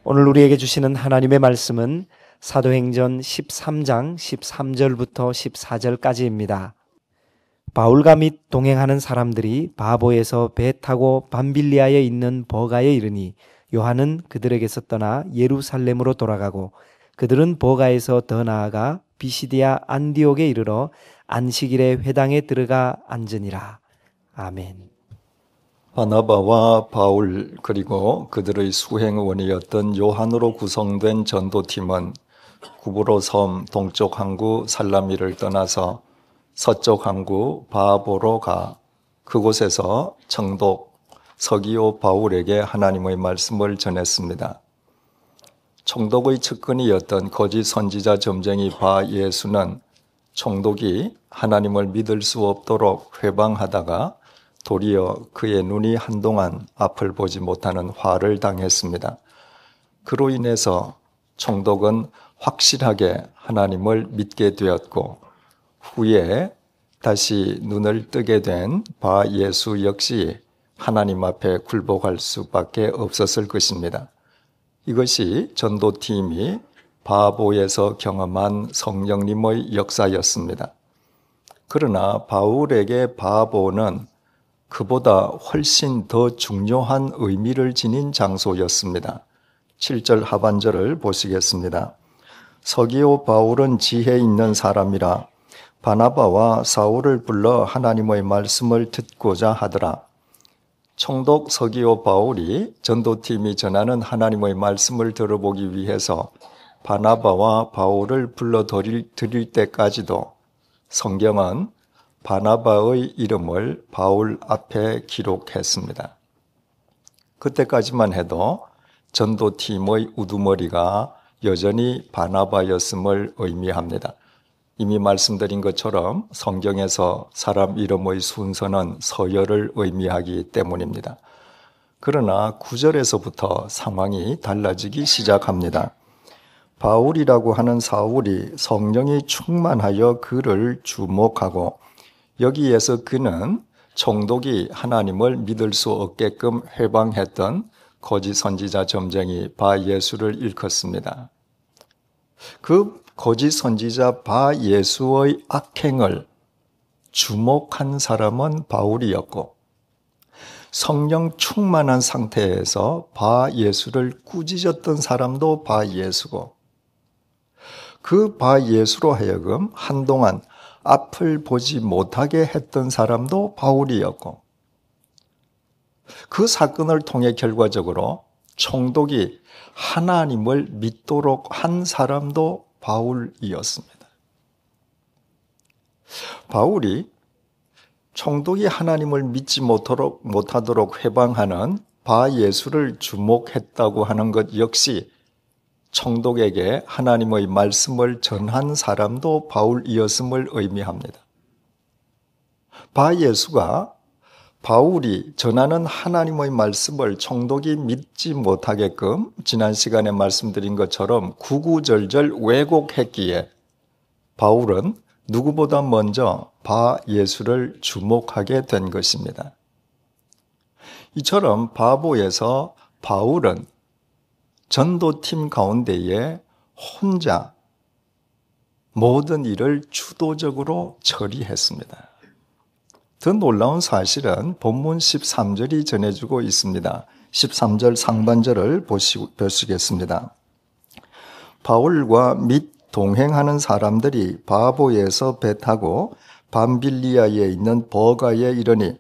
오늘 우리에게 주시는 하나님의 말씀은 사도행전 13장 13절부터 14절까지입니다. 바울과 및 동행하는 사람들이 바보에서 배 타고 밤빌리아에 있는 버가에 이르니 요한은 그들에게서 떠나 예루살렘으로 돌아가고 그들은 버가에서 더 나아가 비시디아 안디옥에 이르러 안식일에 회당에 들어가 앉으니라. 아멘. 바나바와 바울 그리고 그들의 수행원이었던 요한으로 구성된 전도팀은 구브로 섬 동쪽 항구 살라미를 떠나서 서쪽 항구 바보로 가 그곳에서 청독 서기오 바울에게 하나님의 말씀을 전했습니다. 총독의 측근이었던 거짓 선지자 점쟁이 바 예수는 총독이 하나님을 믿을 수 없도록 회방하다가 도리어 그의 눈이 한동안 앞을 보지 못하는 화를 당했습니다. 그로 인해서 총독은 확실하게 하나님을 믿게 되었고 후에 다시 눈을 뜨게 된 바 예수 역시 하나님 앞에 굴복할 수밖에 없었을 것입니다. 이것이 전도팀이 바보에서 경험한 성령님의 역사였습니다. 그러나 바울에게 바보는 그보다 훨씬 더 중요한 의미를 지닌 장소였습니다. 7절 하반절을 보시겠습니다. 서기오 바울은 지혜 있는 사람이라 바나바와 사울을 불러 하나님의 말씀을 듣고자 하더라. 총독 서기오 바울이 전도팀이 전하는 하나님의 말씀을 들어보기 위해서 바나바와 바울을 불러 드릴 때까지도 성경은 바나바의 이름을 바울 앞에 기록했습니다. 그때까지만 해도 전도팀의 우두머리가 여전히 바나바였음을 의미합니다. 이미 말씀드린 것처럼 성경에서 사람 이름의 순서는 서열을 의미하기 때문입니다. 그러나 9절에서부터 상황이 달라지기 시작합니다. 바울이라고 하는 사울이 성령이 충만하여 그를 주목하고 여기에서 그는 총독이 하나님을 믿을 수 없게끔 회방했던 거짓 선지자 점쟁이 바 예수를 일컫습니다. 그 거짓 선지자 바 예수의 악행을 주목한 사람은 바울이었고 성령 충만한 상태에서 바 예수를 꾸짖었던 사람도 바 예수고 그 바 예수로 하여금 한동안 앞을 보지 못하게 했던 사람도 바울이었고 그 사건을 통해 결과적으로 총독이 하나님을 믿도록 한 사람도 바울이었습니다. 바울이 총독이 하나님을 믿지 못하도록 회방하는 바 예수를 주목했다고 하는 것 역시 총독에게 하나님의 말씀을 전한 사람도 바울이었음을 의미합니다. 바 예수가 바울이 전하는 하나님의 말씀을 총독이 믿지 못하게끔 지난 시간에 말씀드린 것처럼 구구절절 왜곡했기에 바울은 누구보다 먼저 바 예수를 주목하게 된 것입니다. 이처럼 바보에서 바울은 전도팀 가운데에 혼자 모든 일을 주도적으로 처리했습니다. 더 놀라운 사실은 본문 13절이 전해주고 있습니다. 13절 상반절을 보시겠습니다. 바울과 및 동행하는 사람들이 바보에서 배 타고 밤빌리아에 있는 버가에 이르니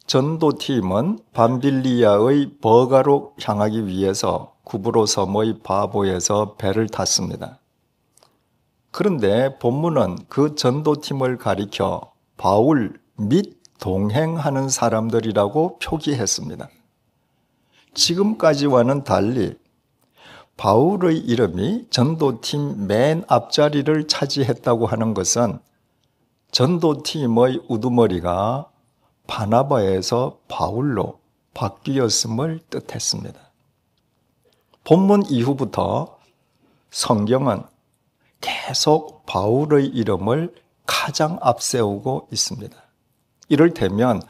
전도팀은 밤빌리아의 버가로 향하기 위해서 구브로 섬의 바보에서 배를 탔습니다. 그런데 본문은 그 전도팀을 가리켜 바울 및 동행하는 사람들이라고 표기했습니다. 지금까지와는 달리 바울의 이름이 전도팀 맨 앞자리를 차지했다고 하는 것은 전도팀의 우두머리가 바나바에서 바울로 바뀌었음을 뜻했습니다. 본문 이후부터 성경은 계속 바울의 이름을 가장 앞세우고 있습니다. 이를테면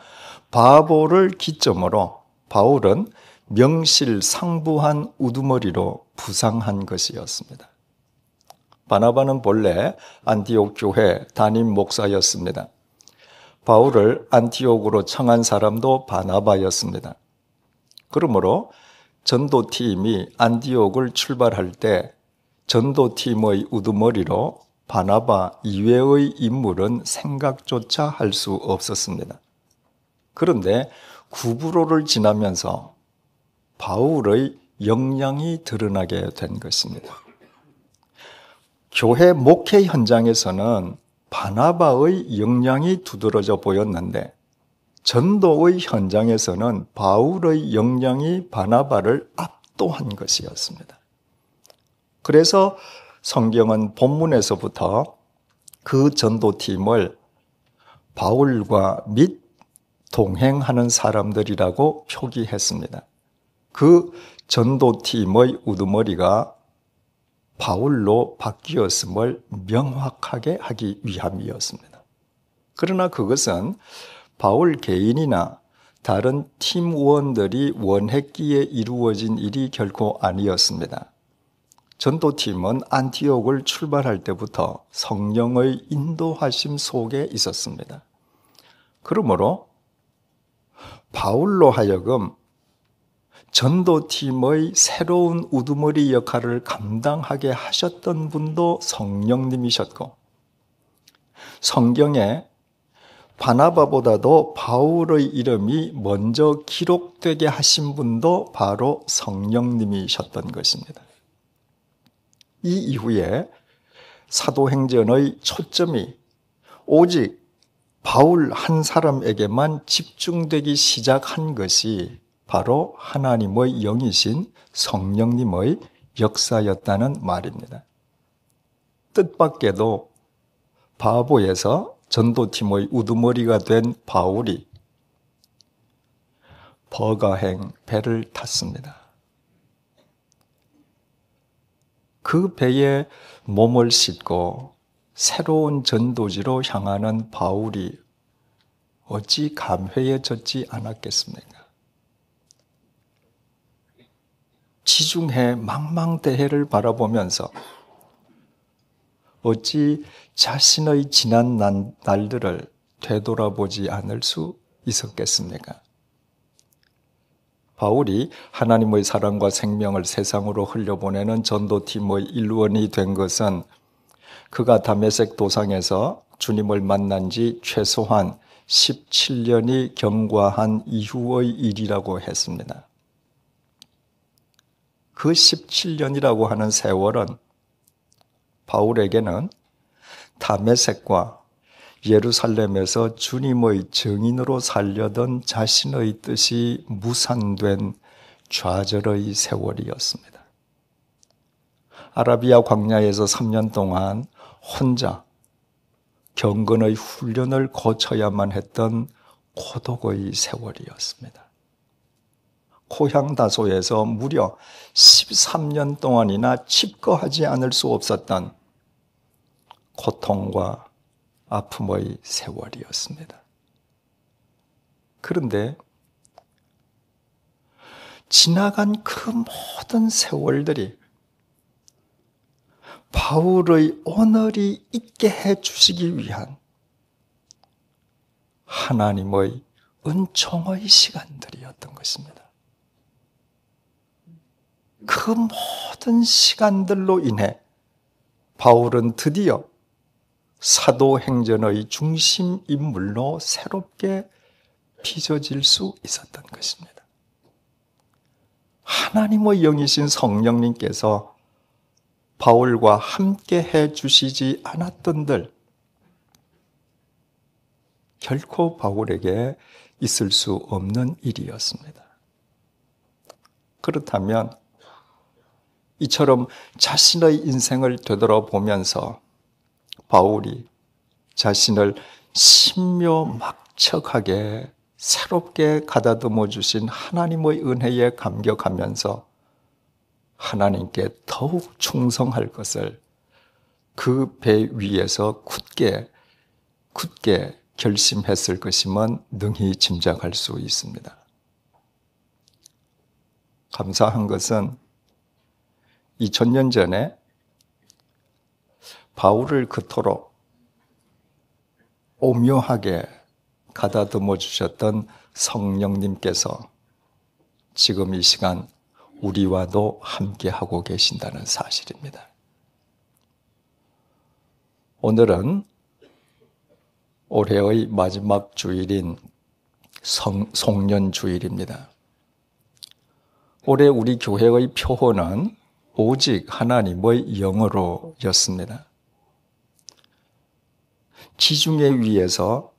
바보를 기점으로 바울은 명실상부한 우두머리로 부상한 것이었습니다. 바나바는 본래 안티옥 교회 담임 목사였습니다. 바울을 안티옥으로 청한 사람도 바나바였습니다. 그러므로 전도팀이 안티옥을 출발할 때 전도팀의 우두머리로 바나바 이외의 인물은 생각조차 할 수 없었습니다. 그런데 구브로를 지나면서 바울의 역량이 드러나게 된 것입니다. 교회 목회 현장에서는 바나바의 역량이 두드러져 보였는데 전도의 현장에서는 바울의 역량이 바나바를 압도한 것이었습니다. 그래서 성경은 본문에서부터 그 전도팀을 바울과 및 동행하는 사람들이라고 표기했습니다. 그 전도팀의 우두머리가 바울로 바뀌었음을 명확하게 하기 위함이었습니다. 그러나 그것은 바울 개인이나 다른 팀원들이 원했기에 이루어진 일이 결코 아니었습니다. 전도팀은 안티옥을 출발할 때부터 성령의 인도하심 속에 있었습니다. 그러므로 바울로 하여금 전도팀의 새로운 우두머리 역할을 감당하게 하셨던 분도 성령님이셨고, 성경에 바나바보다도 바울의 이름이 먼저 기록되게 하신 분도 바로 성령님이셨던 것입니다. 이 이후에 사도행전의 초점이 오직 바울 한 사람에게만 집중되기 시작한 것이 바로 하나님의 영이신 성령님의 역사였다는 말입니다. 뜻밖에도 바보에서 전도팀의 우두머리가 된 바울이 버가행 배를 탔습니다. 그 배에 몸을 싣고 새로운 전도지로 향하는 바울이 어찌 감회해졌지 않았겠습니까? 지중해 망망대해를 바라보면서 어찌 자신의 지난 날들을 되돌아보지 않을 수 있었겠습니까? 바울이 하나님의 사랑과 생명을 세상으로 흘려보내는 전도팀의 일원이 된 것은 그가 다메섹 도상에서 주님을 만난 지 최소한 17년이 경과한 이후의 일이라고 했습니다. 그 17년이라고 하는 세월은 바울에게는 다메섹과 예루살렘에서 주님의 증인으로 살려던 자신의 뜻이 무산된 좌절의 세월이었습니다. 아라비아 광야에서 3년 동안 혼자 경건의 훈련을 거쳐야만 했던 고독의 세월이었습니다. 고향 다소에서 무려 13년 동안이나 칩거하지 않을 수 없었던 고통과 아픔의 세월이었습니다. 그런데 지나간 그 모든 세월들이 바울의 오늘이 있게 해주시기 위한 하나님의 은총의 시간들이었던 것입니다. 그 모든 시간들로 인해 바울은 드디어 사도행전의 중심 인물로 새롭게 빚어질 수 있었던 것입니다. 하나님의 영이신 성령님께서 바울과 함께 해 주시지 않았던들 결코 바울에게 있을 수 없는 일이었습니다. 그렇다면 이처럼 자신의 인생을 되돌아보면서 바울이 자신을 신묘막측하게 새롭게 가다듬어 주신 하나님의 은혜에 감격하면서 하나님께 더욱 충성할 것을 그 배 위에서 굳게 결심했을 것임은 능히 짐작할 수 있습니다. 감사한 것은 2000년 전에 바울을 그토록 오묘하게 가다듬어 주셨던 성령님께서 지금 이 시간 우리와도 함께하고 계신다는 사실입니다. 오늘은 올해의 마지막 주일인 송년주일입니다. 올해 우리 교회의 표어는 오직 하나님의 영으로였습니다. 지중해 위에서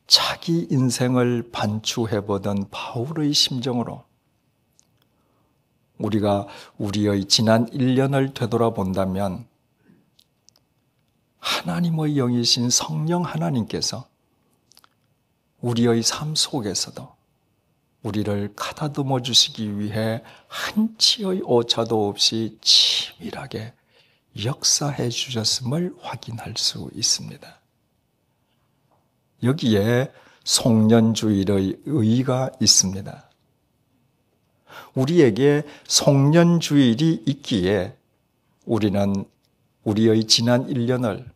자기 인생을 반추해보던 바울의 심정으로 우리가 우리의 지난 1년을 되돌아본다면 하나님의 영이신 성령 하나님께서 우리의 삶 속에서도 우리를 가다듬어 주시기 위해 한치의 오차도 없이 치밀하게 역사해 주셨음을 확인할 수 있습니다. 여기에 송년주일의 의의가 있습니다. 우리에게 송년주일이 있기에 우리는 우리의 지난 1년을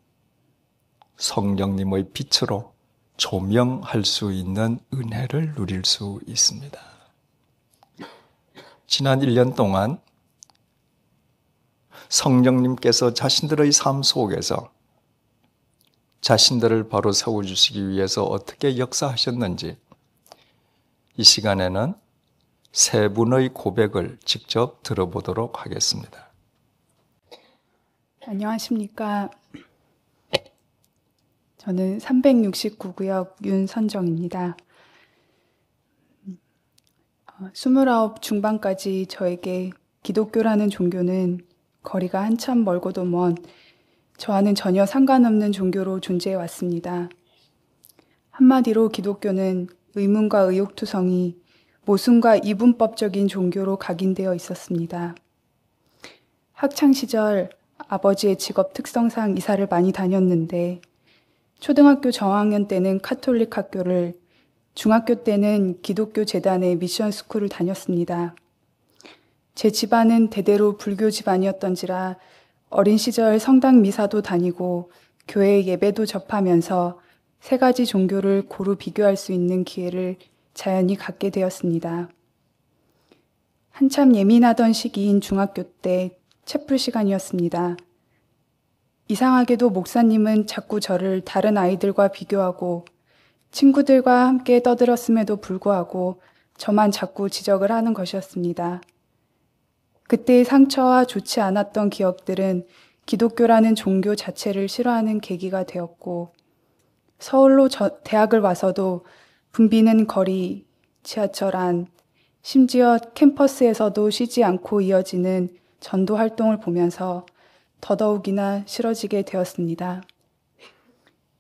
성령님의 빛으로 조명할 수 있는 은혜를 누릴 수 있습니다. 지난 1년 동안 성령님께서 자신들의 삶 속에서 자신들을 바로 세워주시기 위해서 어떻게 역사하셨는지 이 시간에는 세 분의 고백을 직접 들어보도록 하겠습니다. 안녕하십니까. 저는 369구역 윤선정입니다. 29 중반까지 저에게 기독교라는 종교는 거리가 한참 멀고도 먼 저와는 전혀 상관없는 종교로 존재해 왔습니다. 한마디로 기독교는 의문과 의욕투성이 모순과 이분법적인 종교로 각인되어 있었습니다. 학창시절 아버지의 직업 특성상 이사를 많이 다녔는데 초등학교 저학년 때는 카톨릭 학교를, 중학교 때는 기독교 재단의 미션 스쿨을 다녔습니다. 제 집안은 대대로 불교 집안이었던지라 어린 시절 성당 미사도 다니고 교회 예배도 접하면서 세 가지 종교를 고루 비교할 수 있는 기회를 자연히 갖게 되었습니다. 한참 예민하던 시기인 중학교 때 채플 시간이었습니다. 이상하게도 목사님은 자꾸 저를 다른 아이들과 비교하고 친구들과 함께 떠들었음에도 불구하고 저만 자꾸 지적을 하는 것이었습니다. 그때의 상처와 좋지 않았던 기억들은 기독교라는 종교 자체를 싫어하는 계기가 되었고 서울로 대학을 와서도 붐비는 거리, 지하철 안, 심지어 캠퍼스에서도 쉬지 않고 이어지는 전도 활동을 보면서 더더욱이나 싫어지게 되었습니다.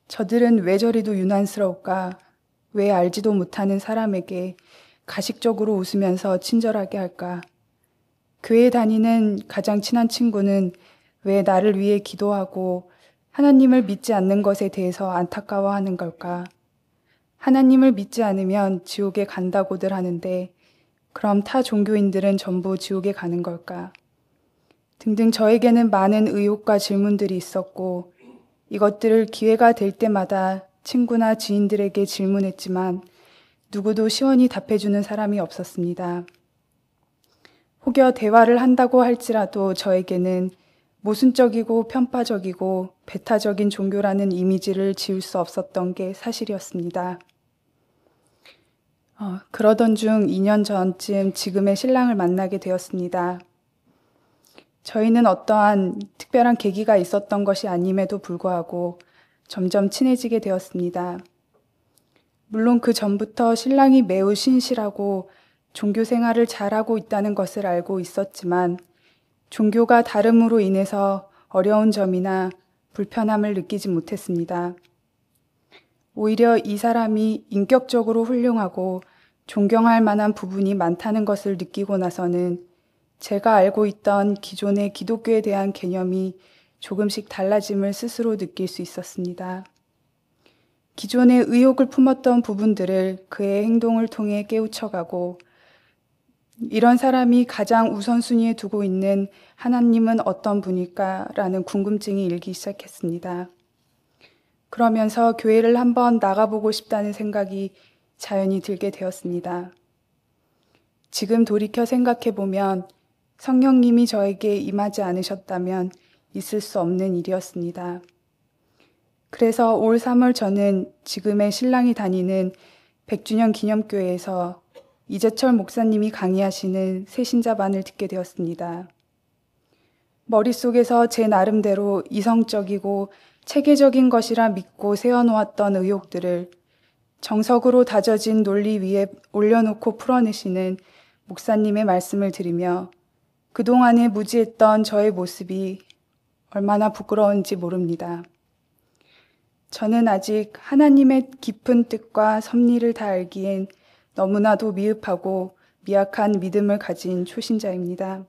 저들은 왜 저리도 유난스러울까? 왜 알지도 못하는 사람에게 가식적으로 웃으면서 친절하게 할까? 교회에 다니는 가장 친한 친구는 왜 나를 위해 기도하고 하나님을 믿지 않는 것에 대해서 안타까워하는 걸까? 하나님을 믿지 않으면 지옥에 간다고들 하는데 그럼 타 종교인들은 전부 지옥에 가는 걸까? 등등 저에게는 많은 의혹과 질문들이 있었고 이것들을 기회가 될 때마다 친구나 지인들에게 질문했지만 누구도 시원히 답해주는 사람이 없었습니다. 혹여 대화를 한다고 할지라도 저에게는 모순적이고 편파적이고 배타적인 종교라는 이미지를 지울 수 없었던 게 사실이었습니다. 그러던 중 2년 전쯤 지금의 신랑을 만나게 되었습니다. 저희는 어떠한 특별한 계기가 있었던 것이 아님에도 불구하고 점점 친해지게 되었습니다. 물론 그 전부터 신랑이 매우 신실하고 종교 생활을 잘하고 있다는 것을 알고 있었지만 종교가 다름으로 인해서 어려운 점이나 불편함을 느끼지 못했습니다. 오히려 이 사람이 인격적으로 훌륭하고 존경할 만한 부분이 많다는 것을 느끼고 나서는 제가 알고 있던 기존의 기독교에 대한 개념이 조금씩 달라짐을 스스로 느낄 수 있었습니다. 기존의 의혹을 품었던 부분들을 그의 행동을 통해 깨우쳐가고 이런 사람이 가장 우선순위에 두고 있는 하나님은 어떤 분일까라는 궁금증이 일기 시작했습니다. 그러면서 교회를 한번 나가보고 싶다는 생각이 자연히 들게 되었습니다. 지금 돌이켜 생각해보면 성령님이 저에게 임하지 않으셨다면 있을 수 없는 일이었습니다. 그래서 올 3월 저는 지금의 신랑이 다니는 100주년 기념교회에서 이재철 목사님이 강의하시는 새신자반을 듣게 되었습니다. 머릿속에서 제 나름대로 이성적이고 체계적인 것이라 믿고 세워놓았던 의혹들을 정석으로 다져진 논리 위에 올려놓고 풀어내시는 목사님의 말씀을 들으며 그동안에 무지했던 저의 모습이 얼마나 부끄러운지 모릅니다. 저는 아직 하나님의 깊은 뜻과 섭리를 다 알기엔 너무나도 미흡하고 미약한 믿음을 가진 초신자입니다.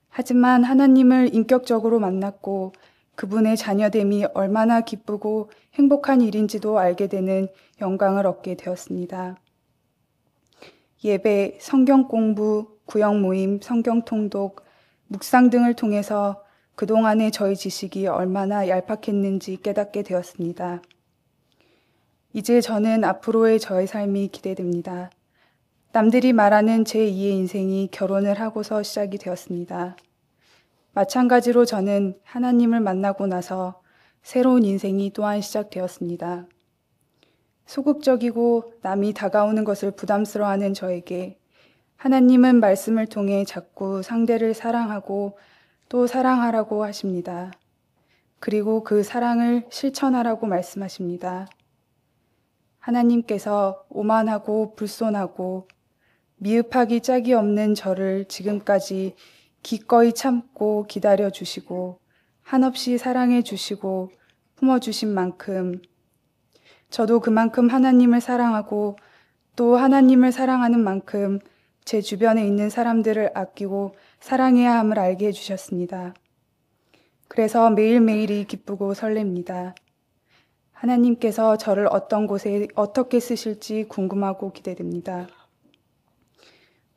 하지만 하나님을 인격적으로 만났고 그분의 자녀됨이 얼마나 기쁘고 행복한 일인지도 알게 되는 영광을 얻게 되었습니다. 예배, 성경 공부, 구역 모임, 성경 통독, 묵상 등을 통해서 그동안의 저의 지식이 얼마나 얄팍했는지 깨닫게 되었습니다. 이제 저는 앞으로의 저의 삶이 기대됩니다. 남들이 말하는 제2의 인생이 결혼을 하고서 시작이 되었습니다. 마찬가지로 저는 하나님을 만나고 나서 새로운 인생이 또한 시작되었습니다. 소극적이고 남이 다가오는 것을 부담스러워하는 저에게 하나님은 말씀을 통해 자꾸 상대를 사랑하고 또 사랑하라고 하십니다. 그리고 그 사랑을 실천하라고 말씀하십니다. 하나님께서 오만하고 불손하고 미흡하기 짝이 없는 저를 지금까지 기꺼이 참고 기다려 주시고 한없이 사랑해 주시고 품어 주신 만큼 저도 그만큼 하나님을 사랑하고 또 하나님을 사랑하는 만큼 제 주변에 있는 사람들을 아끼고 사랑해야 함을 알게 해주셨습니다. 그래서 매일매일이 기쁘고 설렙니다. 하나님께서 저를 어떤 곳에 어떻게 쓰실지 궁금하고 기대됩니다.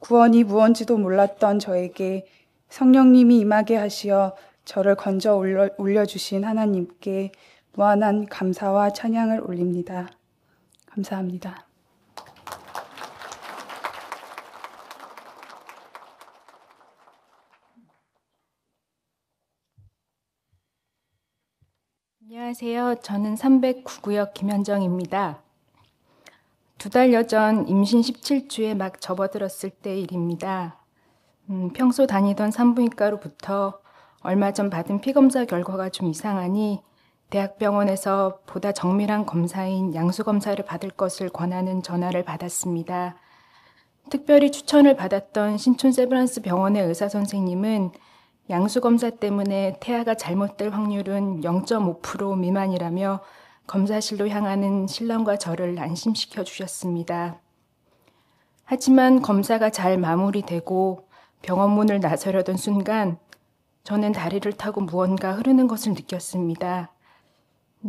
구원이 무언지도 몰랐던 저에게 성령님이 임하게 하시어 저를 건져 올려주신 하나님께 무한한 감사와 찬양을 올립니다. 감사합니다. 안녕하세요. 저는 309구역 김현정입니다. 2달여 전 임신 17주에 막 접어들었을 때 일입니다. 평소 다니던 산부인과로부터 얼마 전 받은 피검사 결과가 좀 이상하니 대학병원에서 보다 정밀한 검사인 양수검사를 받을 것을 권하는 전화를 받았습니다. 특별히 추천을 받았던 신촌 세브란스 병원의 의사선생님은 양수검사 때문에 태아가 잘못될 확률은 0.5% 미만이라며 검사실로 향하는 신랑과 저를 안심시켜 주셨습니다. 하지만 검사가 잘 마무리되고 병원 문을 나서려던 순간 저는 다리를 타고 무언가 흐르는 것을 느꼈습니다.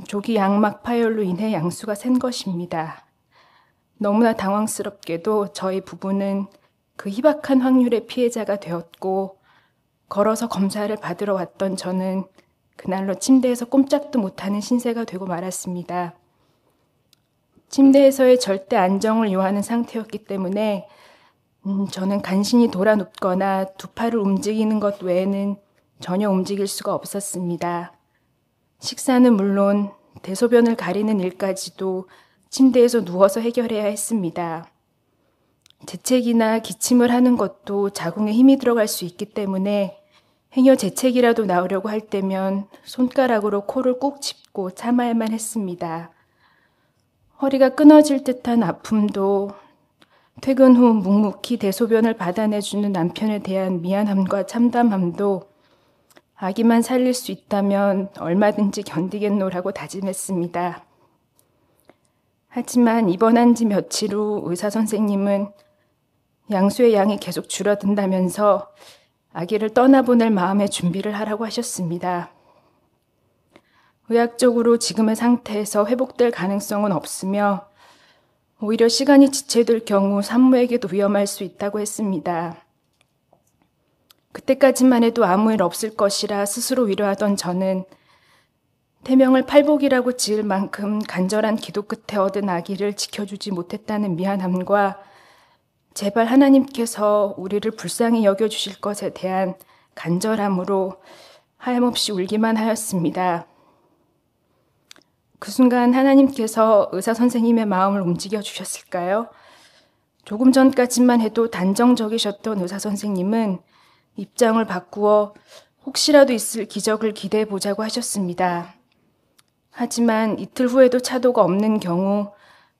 조기 양막 파열로 인해 양수가 샌 것입니다. 너무나 당황스럽게도 저희 부부는 그 희박한 확률의 피해자가 되었고 걸어서 검사를 받으러 왔던 저는 그날로 침대에서 꼼짝도 못하는 신세가 되고 말았습니다. 침대에서의 절대 안정을 요하는 상태였기 때문에 저는 간신히 돌아 눕거나 두 팔을 움직이는 것 외에는 전혀 움직일 수가 없었습니다. 식사는 물론 대소변을 가리는 일까지도 침대에서 누워서 해결해야 했습니다. 재채기나 기침을 하는 것도 자궁에 힘이 들어갈 수 있기 때문에 행여 재채기라도 나오려고 할 때면 손가락으로 코를 꾹 짚고 참아야만 했습니다. 허리가 끊어질 듯한 아픔도 퇴근 후 묵묵히 대소변을 받아내주는 남편에 대한 미안함과 참담함도 아기만 살릴 수 있다면 얼마든지 견디겠노라고 다짐했습니다. 하지만 입원한 지 며칠 후 의사선생님은 양수의 양이 계속 줄어든다면서 아기를 떠나보낼 마음의 준비를 하라고 하셨습니다. 의학적으로 지금의 상태에서 회복될 가능성은 없으며 오히려 시간이 지체될 경우 산모에게도 위험할 수 있다고 했습니다. 그때까지만 해도 아무 일 없을 것이라 스스로 위로하던 저는 태명을 팔복이라고 지을 만큼 간절한 기도 끝에 얻은 아기를 지켜주지 못했다는 미안함과 제발 하나님께서 우리를 불쌍히 여겨주실 것에 대한 간절함으로 하염없이 울기만 하였습니다. 그 순간 하나님께서 의사 선생님의 마음을 움직여 주셨을까요? 조금 전까지만 해도 단정적이셨던 의사 선생님은 입장을 바꾸어 혹시라도 있을 기적을 기대해 보자고 하셨습니다. 하지만 이틀 후에도 차도가 없는 경우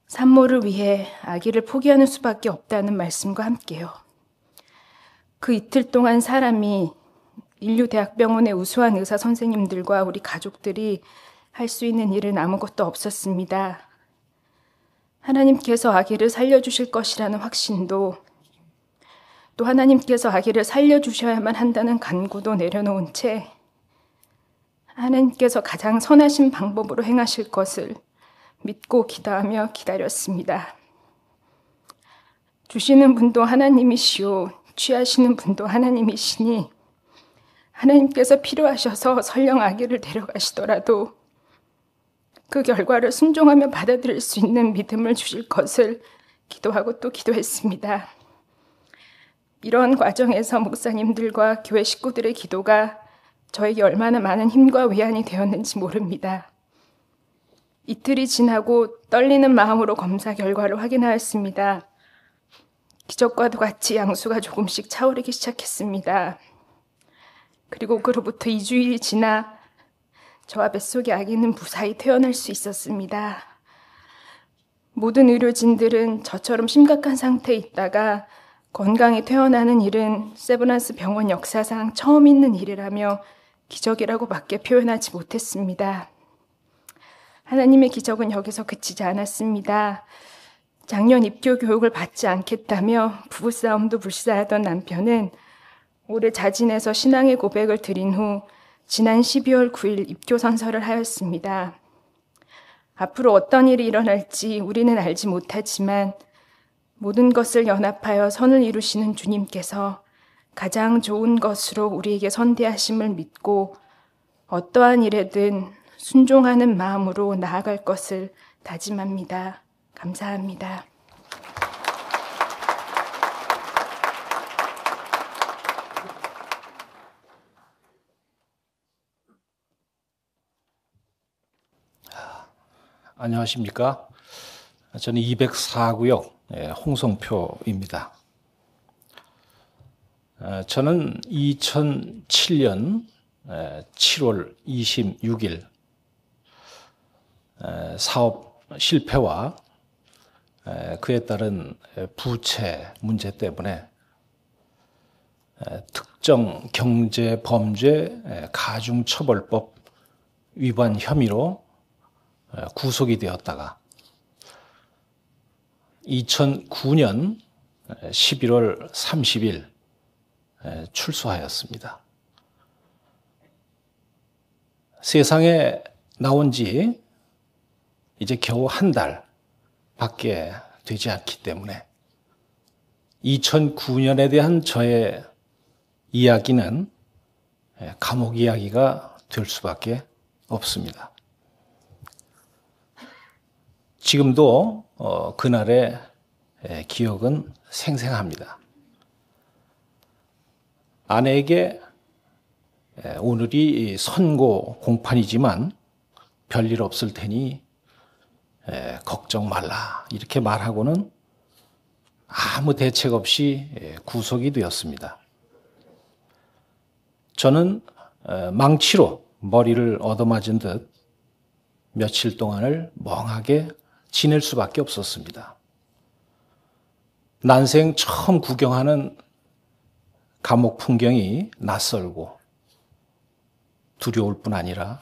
산모를 위해 아기를 포기하는 수밖에 없다는 말씀과 함께요. 그 이틀 동안 사람이 인류대학병원의 우수한 의사 선생님들과 우리 가족들이 할 수 있는 일은 아무것도 없었습니다. 하나님께서 아기를 살려주실 것이라는 확신도, 또 하나님께서 아기를 살려주셔야만 한다는 간구도 내려놓은 채 하나님께서 가장 선하신 방법으로 행하실 것을 믿고 기도하며 기다렸습니다. 주시는 분도 하나님이시오, 취하시는 분도 하나님이시니 하나님께서 필요하셔서 설령 아기를 데려가시더라도 그 결과를 순종하며 받아들일 수 있는 믿음을 주실 것을 기도하고 또 기도했습니다. 이런 과정에서 목사님들과 교회 식구들의 기도가 저에게 얼마나 많은 힘과 위안이 되었는지 모릅니다. 이틀이 지나고 떨리는 마음으로 검사 결과를 확인하였습니다. 기적과도 같이 양수가 조금씩 차오르기 시작했습니다. 그리고 그로부터 2주일이 지나 저와 뱃속의 아기는 무사히 태어날 수 있었습니다. 모든 의료진들은 저처럼 심각한 상태에 있다가 건강히 태어나는 일은 세브란스 병원 역사상 처음 있는 일이라며 기적이라고 밖에 표현하지 못했습니다. 하나님의 기적은 여기서 그치지 않았습니다. 작년 입교 교육을 받지 않겠다며 부부싸움도 불사하던 남편은 올해 자진해서 신앙의 고백을 드린 후 지난 12월 9일 입교 선서를 하였습니다. 앞으로 어떤 일이 일어날지 우리는 알지 못하지만 모든 것을 연합하여 선을 이루시는 주님께서 가장 좋은 것으로 우리에게 선대하심을 믿고 어떠한 일에든 순종하는 마음으로 나아갈 것을 다짐합니다. 감사합니다. 안녕하십니까? 저는 204구역 홍성표입니다. 저는 2007년 7월 26일 사업 실패와 그에 따른 부채 문제 때문에 특정 경제범죄 가중처벌법 위반 혐의로 구속이 되었다가 2009년 11월 30일 출소하였습니다. 세상에 나온 지 이제 겨우 한 달밖에 되지 않기 때문에 2009년에 대한 저의 이야기는 감옥 이야기가 될 수밖에 없습니다. 지금도 그날의 기억은 생생합니다. 아내에게 오늘이 선고 공판이지만 별일 없을 테니 걱정 말라 이렇게 말하고는 아무 대책 없이 구속이 되었습니다. 저는 망치로 머리를 얻어맞은 듯 며칠 동안을 멍하게 지낼 수밖에 없었습니다. 난생 처음 구경하는 감옥 풍경이 낯설고 두려울 뿐 아니라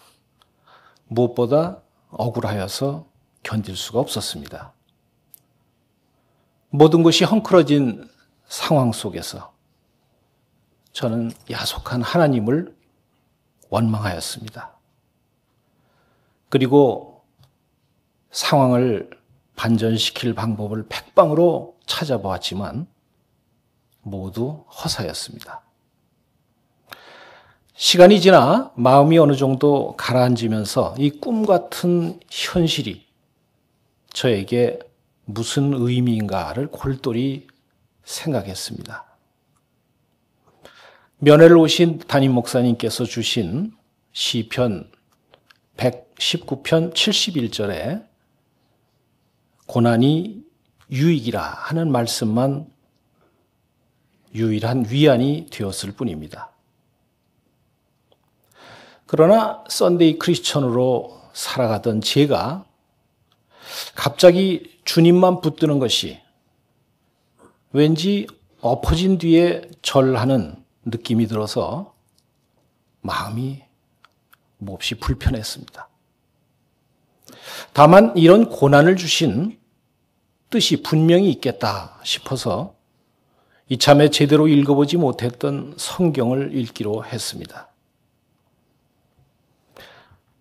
무엇보다 억울하여서 견딜 수가 없었습니다. 모든 것이 헝클어진 상황 속에서 저는 야속한 하나님을 원망하였습니다. 그리고 상황을 반전시킬 방법을 백방으로 찾아보았지만 모두 허사였습니다. 시간이 지나 마음이 어느 정도 가라앉으면서 이 꿈 같은 현실이 저에게 무슨 의미인가를 골똘히 생각했습니다. 면회를 오신 담임 목사님께서 주신 시편 119편 71절에 고난이 유익이라 하는 말씀만 유일한 위안이 되었을 뿐입니다. 그러나 썬데이 크리스천으로 살아가던 제가 갑자기 주님만 붙드는 것이 왠지 엎어진 뒤에 절하는 느낌이 들어서 마음이 몹시 불편했습니다. 다만 이런 고난을 주신 뜻이 분명히 있겠다 싶어서 이참에 제대로 읽어보지 못했던 성경을 읽기로 했습니다.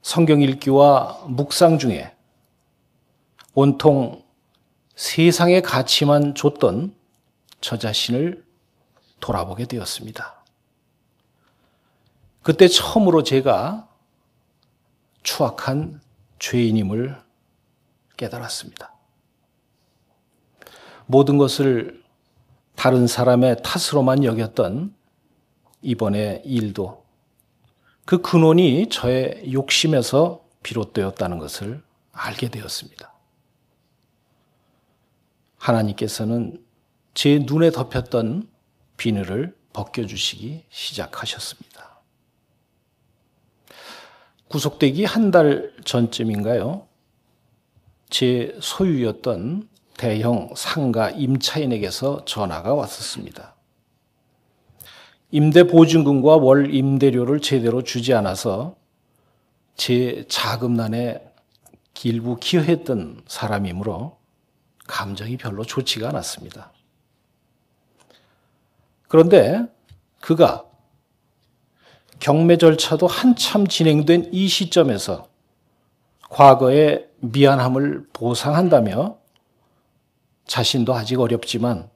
성경 읽기와 묵상 중에 온통 세상의 가치만 줬던 저 자신을 돌아보게 되었습니다. 그때 처음으로 제가 추악한 죄인임을 깨달았습니다. 모든 것을 다른 사람의 탓으로만 여겼던 이번의 일도 그 근원이 저의 욕심에서 비롯되었다는 것을 알게 되었습니다. 하나님께서는 제 눈에 덮였던 비늘을 벗겨주시기 시작하셨습니다. 구속되기 한 달 전쯤인가요? 제 소유였던 대형 상가 임차인에게서 전화가 왔었습니다. 임대 보증금과 월 임대료를 제대로 주지 않아서 제 자금난에 일부 기여했던 사람이므로 감정이 별로 좋지가 않았습니다. 그런데 그가 경매 절차도 한참 진행된 이 시점에서 과거의 미안함을 보상한다며 자신도 아직 어렵지만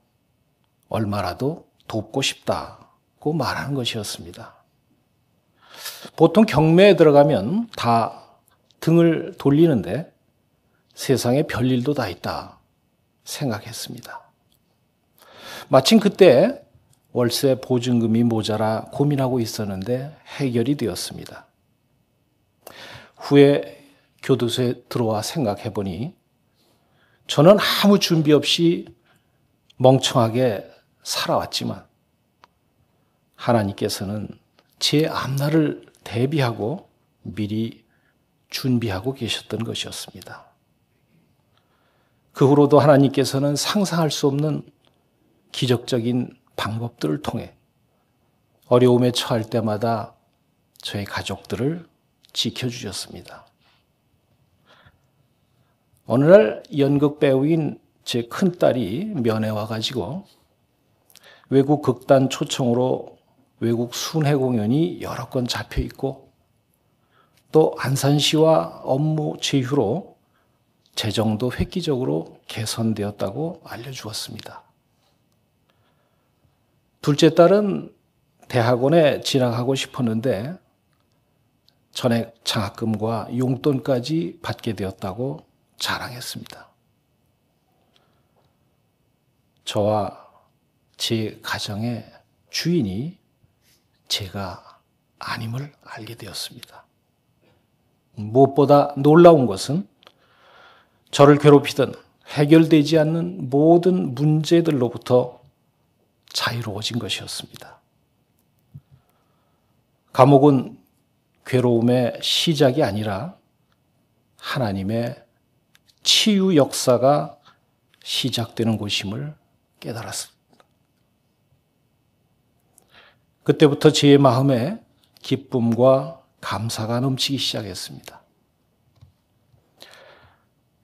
얼마라도 돕고 싶다고 말하는 것이었습니다. 보통 경매에 들어가면 다 등을 돌리는데 세상에 별일도 다 있다 생각했습니다. 마침 그때 월세 보증금이 모자라 고민하고 있었는데 해결이 되었습니다. 후에 교도소에 들어와 생각해보니 저는 아무 준비 없이 멍청하게 살아왔지만 하나님께서는 제 앞날을 대비하고 미리 준비하고 계셨던 것이었습니다. 그 후로도 하나님께서는 상상할 수 없는 기적적인 방법들을 통해 어려움에 처할 때마다 저의 가족들을 지켜주셨습니다. 어느 날 연극 배우인 제 큰딸이 면회 와가지고 외국 극단 초청으로 외국 순회 공연이 여러 건 잡혀 있고 또 안산시와 업무 제휴로 재정도 획기적으로 개선되었다고 알려주었습니다. 둘째 딸은 대학원에 진학하고 싶었는데 전액 장학금과 용돈까지 받게 되었다고 자랑했습니다. 저와 제 가정의 주인이 제가 아님을 알게 되었습니다. 무엇보다 놀라운 것은 저를 괴롭히던 해결되지 않는 모든 문제들로부터 자유로워진 것이었습니다. 감옥은 괴로움의 시작이 아니라 하나님의 치유 역사가 시작되는 곳임을 깨달았습니다. 그때부터 제 마음에 기쁨과 감사가 넘치기 시작했습니다.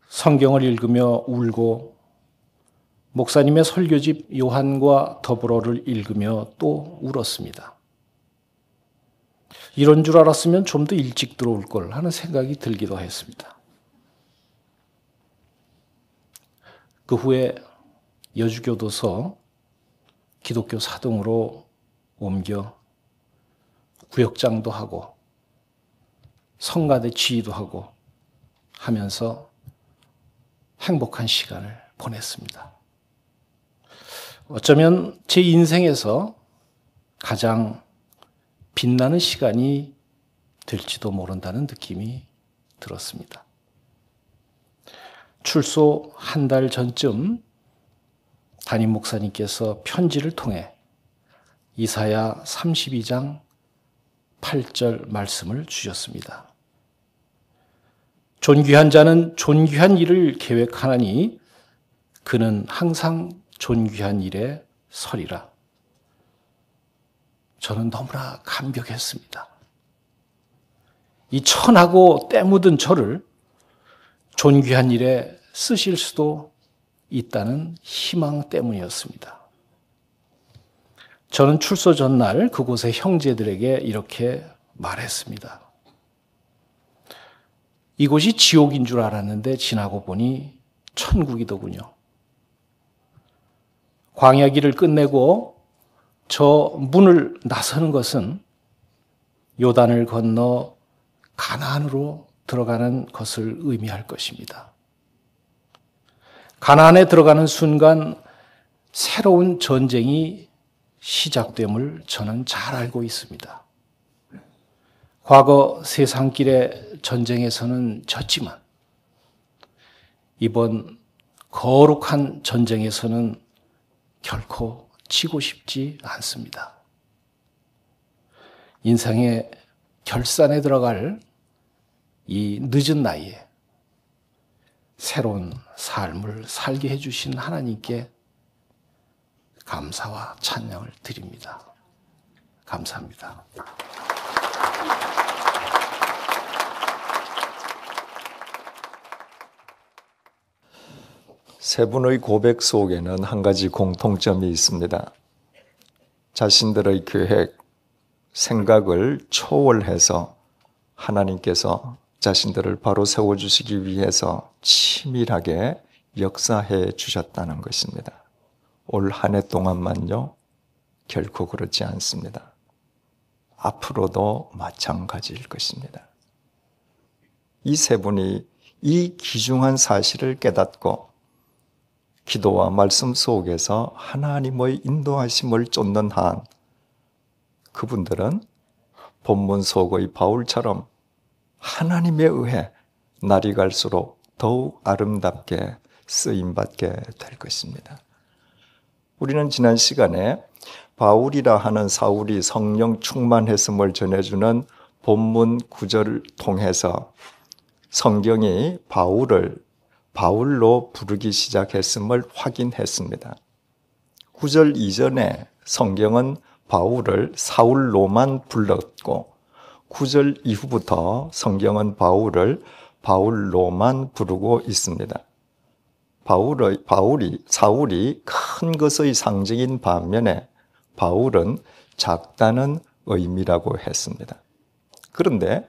성경을 읽으며 울고 목사님의 설교집 요한과 더불어를 읽으며 또 울었습니다. 이런 줄 알았으면 좀 더 일찍 들어올 걸 하는 생각이 들기도 했습니다. 그 후에 여주교도소 기독교 사동으로 옮겨 구역장도 하고 성가대 지휘도 하고 하면서 행복한 시간을 보냈습니다. 어쩌면 제 인생에서 가장 빛나는 시간이 될지도 모른다는 느낌이 들었습니다. 출소 한 달 전쯤 담임 목사님께서 편지를 통해 이사야 32장 8절 말씀을 주셨습니다. 존귀한 자는 존귀한 일을 계획하나니 그는 항상 존귀한 일에 서리라. 저는 너무나 감격했습니다. 이 천하고 때 묻은 저를 존귀한 일에 쓰실 수도 있다는 희망 때문이었습니다. 저는 출소 전날 그곳의 형제들에게 이렇게 말했습니다. 이곳이 지옥인 줄 알았는데 지나고 보니 천국이더군요. 광야길을 끝내고 저 문을 나서는 것은 요단을 건너 가나안으로 들어가는 것을 의미할 것입니다. 가나안에 들어가는 순간 새로운 전쟁이 시작됨을 저는 잘 알고 있습니다. 과거 세상길의 전쟁에서는 졌지만 이번 거룩한 전쟁에서는 결코 지고 싶지 않습니다. 인생의 결산에 들어갈 이 늦은 나이에 새로운 삶을 살게 해주신 하나님께 감사와 찬양을 드립니다. 감사합니다. 세 분의 고백 속에는 한 가지 공통점이 있습니다. 자신들의 계획, 생각을 초월해서 하나님께서 자신들을 바로 세워주시기 위해서 치밀하게 역사해 주셨다는 것입니다. 올 한 해 동안만요, 결코 그렇지 않습니다. 앞으로도 마찬가지일 것입니다. 이 세 분이 이 귀중한 사실을 깨닫고 기도와 말씀 속에서 하나님의 인도하심을 쫓는 한 그분들은 본문 속의 바울처럼 하나님에 의해 날이 갈수록 더욱 아름답게 쓰임받게 될 것입니다. 우리는 지난 시간에 바울이라 하는 사울이 성령 충만했음을 전해주는 본문 구절을 통해서 성경이 바울을 바울로 부르기 시작했음을 확인했습니다. 9절 이전에 성경은 바울을 사울로만 불렀고 9절 이후부터 성경은 바울을 바울로만 부르고 있습니다. 사울이 큰 것의 상징인 반면에 바울은 작다는 의미라고 했습니다. 그런데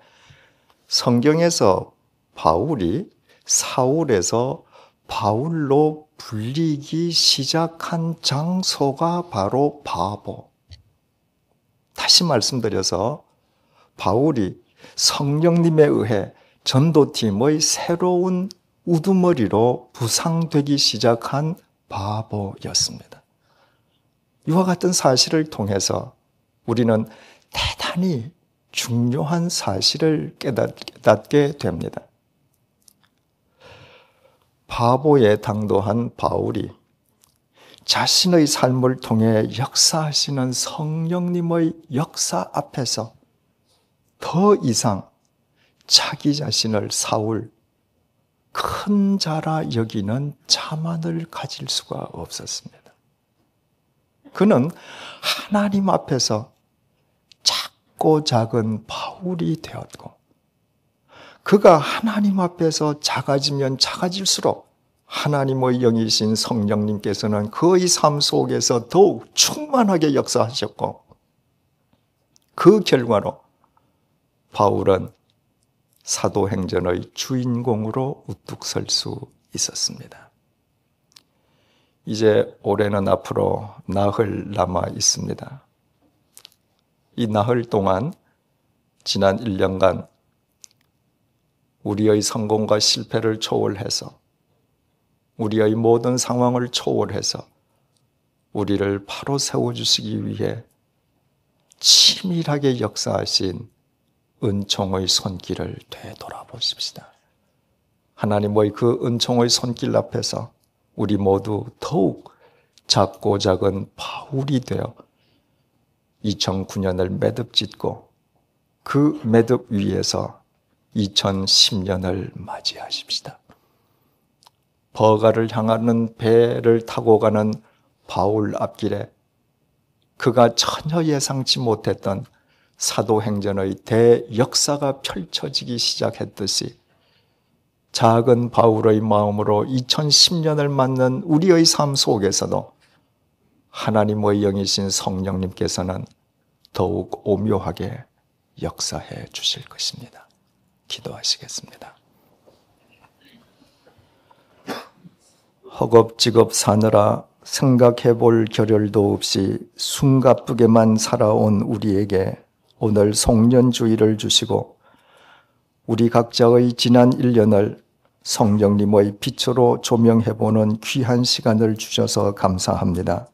성경에서 바울이 사울에서 바울로 불리기 시작한 장소가 바로 바보. 다시 말씀드려서 바울이 성령님에 의해 전도팀의 새로운 우두머리로 부상되기 시작한 바보였습니다. 이와 같은 사실을 통해서 우리는 대단히 중요한 사실을 깨닫게 됩니다. 바보에 당도한 바울이 자신의 삶을 통해 역사하시는 성령님의 역사 앞에서 더 이상 자기 자신을 사울, 큰 자라 여기는 자만을 가질 수가 없었습니다. 그는 하나님 앞에서 작고 작은 바울이 되었고, 그가 하나님 앞에서 작아지면 작아질수록 하나님의 영이신 성령님께서는 그의 삶 속에서 더욱 충만하게 역사하셨고, 그 결과로 바울은 사도행전의 주인공으로 우뚝 설 수 있었습니다. 이제 올해는 앞으로 나흘 남아 있습니다. 이 나흘 동안 지난 1년간 우리의 성공과 실패를 초월해서, 우리의 모든 상황을 초월해서 우리를 바로 세워주시기 위해 치밀하게 역사하신 은총의 손길을 되돌아보십시다. 하나님의 그 은총의 손길 앞에서 우리 모두 더욱 작고 작은 바울이 되어 2009년을 매듭짓고 그 매듭 위에서 2010년을 맞이하십시다. 버가를 향하는 배를 타고 가는 바울 앞길에 그가 전혀 예상치 못했던 사도행전의 대역사가 펼쳐지기 시작했듯이 작은 바울의 마음으로 2010년을 맞는 우리의 삶 속에서도 하나님의 영이신 성령님께서는 더욱 오묘하게 역사해 주실 것입니다. 기도하시겠습니다. 허겁지겁 사느라 생각해 볼 겨를도 없이 숨가쁘게만 살아온 우리에게 오늘 송년주일을 주시고 우리 각자의 지난 1년을 성령님의 빛으로 조명해보는 귀한 시간을 주셔서 감사합니다.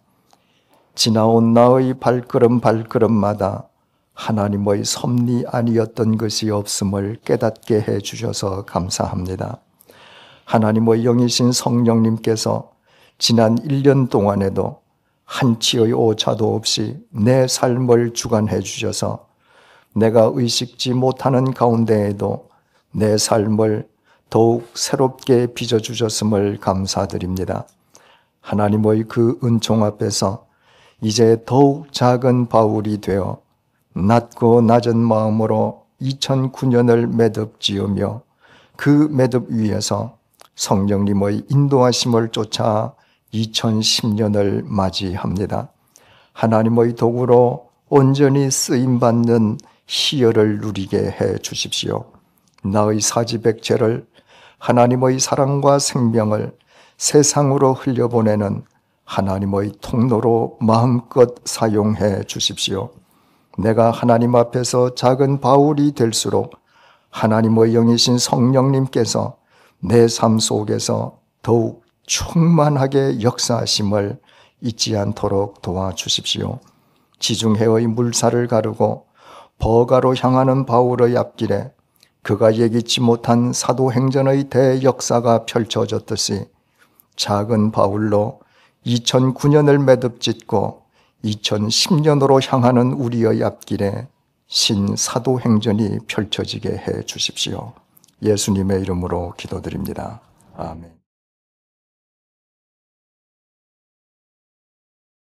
지나온 나의 발걸음마다 하나님의 섭리 아니었던 것이 없음을 깨닫게 해주셔서 감사합니다. 하나님의 영이신 성령님께서 지난 1년 동안에도 한치의 오차도 없이 내 삶을 주관해 주셔서 내가 의식지 못하는 가운데에도 내 삶을 더욱 새롭게 빚어주셨음을 감사드립니다. 하나님의 그 은총 앞에서 이제 더욱 작은 바울이 되어 낮고 낮은 마음으로 2009년을 매듭 지으며 그 매듭 위에서 성령님의 인도하심을 쫓아 2010년을 맞이합니다. 하나님의 도구로 온전히 쓰임받는 희열을 누리게 해 주십시오. 나의 사지백체를 하나님의 사랑과 생명을 세상으로 흘려보내는 하나님의 통로로 마음껏 사용해 주십시오. 내가 하나님 앞에서 작은 바울이 될수록 하나님의 영이신 성령님께서 내 삶 속에서 더욱 충만하게 역사하심을 잊지 않도록 도와주십시오. 지중해의 물살을 가르고 버가로 향하는 바울의 앞길에 그가 예기치 못한 사도행전의 대역사가 펼쳐졌듯이 작은 바울로 2009년을 매듭짓고 2010년으로 향하는 우리의 앞길에 신사도행전이 펼쳐지게 해 주십시오. 예수님의 이름으로 기도드립니다. 아멘.